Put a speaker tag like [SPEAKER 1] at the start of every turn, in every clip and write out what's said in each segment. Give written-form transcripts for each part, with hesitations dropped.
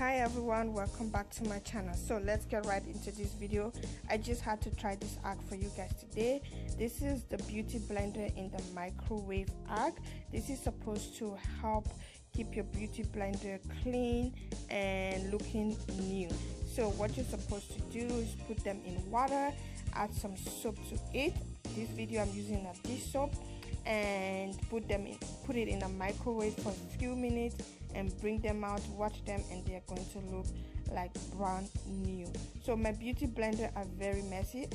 [SPEAKER 1] Hi everyone, welcome back to my channel. So let's get right into this video. I just had to try this hack for you guys today. This is the beauty blender in the microwave hack. This is supposed to help keep your beauty blender clean and looking new. So what you're supposed to do is put them in water, add some soap to it. This video I'm using a dish soap, and put it in a microwave for a few minutes and bring them out, watch them, and they are going to look like brand new. So my beauty blender are very messy.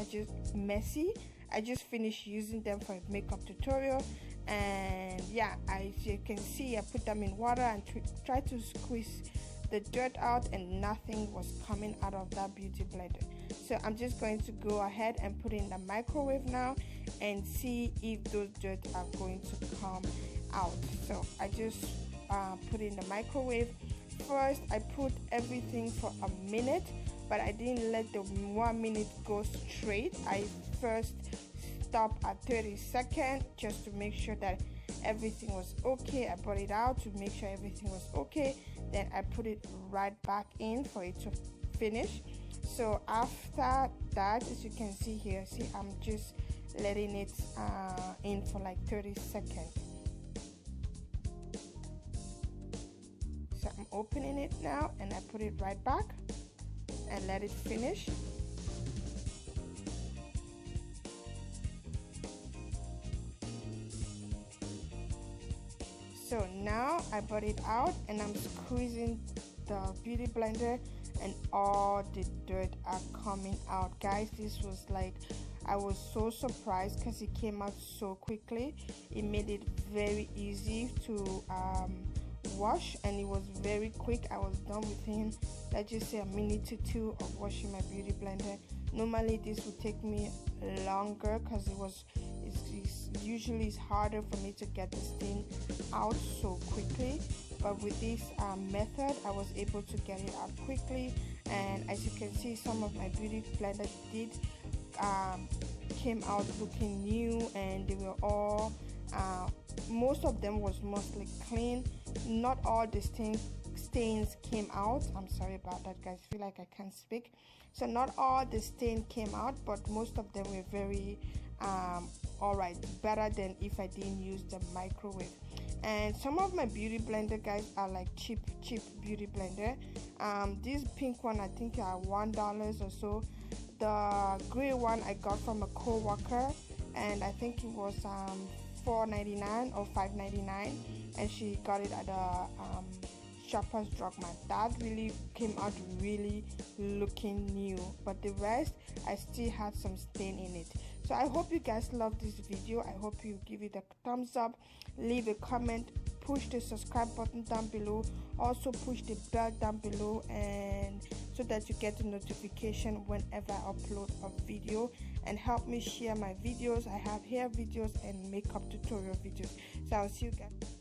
[SPEAKER 1] I just finished using them for a makeup tutorial, and yeah, as you can see, I put them in water and try to squeeze the dirt out, and nothing was coming out of that beauty blender. So I'm just going to go ahead and put it in the microwave now and see if those dirt are going to come out. So I just put it in the microwave. First I put everything for a minute, but I didn't let the 1 minute go straight. I first stopped at 30 seconds just to make sure that everything was okay. I brought it out to make sure everything was okay, then I put it right back in for it to finish. So after that, as you can see here, see, I'm just letting it in for like 30 seconds. So I'm opening it now and I put it right back and let it finish. So now I brought it out and I'm squeezing the beauty blender, and all the dirt are coming out. Guys, this was like, I was so surprised because it came out so quickly. It made it very easy to wash, and it was very quick. I was done within, let's just say, a minute to two of washing my beauty blender. Normally this would take me longer because it's usually harder for me to get the stain out so quickly, but with this method I was able to get it out quickly. And as you can see, some of my beauty blender came out looking new, and they were all most of them was mostly clean. Not all the stains came out. I'm sorry about that, guys. I feel like I can't speak. So not all the stain came out, but most of them were very alright, better than if I didn't use the microwave. And some of my beauty blender, guys, are like cheap beauty blender. This pink one I think are $1 or so. The gray one I got from a co-worker, and I think it was $4.99 or $5.99, and she got it at the Shoppers Drug Mart. That really came out really looking new, but the rest I still had some stain in it. So I hope you guys love this video. I hope you give it a thumbs up, leave a comment, push the subscribe button down below, also push the bell down below, and so that you get the notification whenever I upload a video, and help me share my videos. I have hair videos and makeup tutorial videos. So I'll see you guys.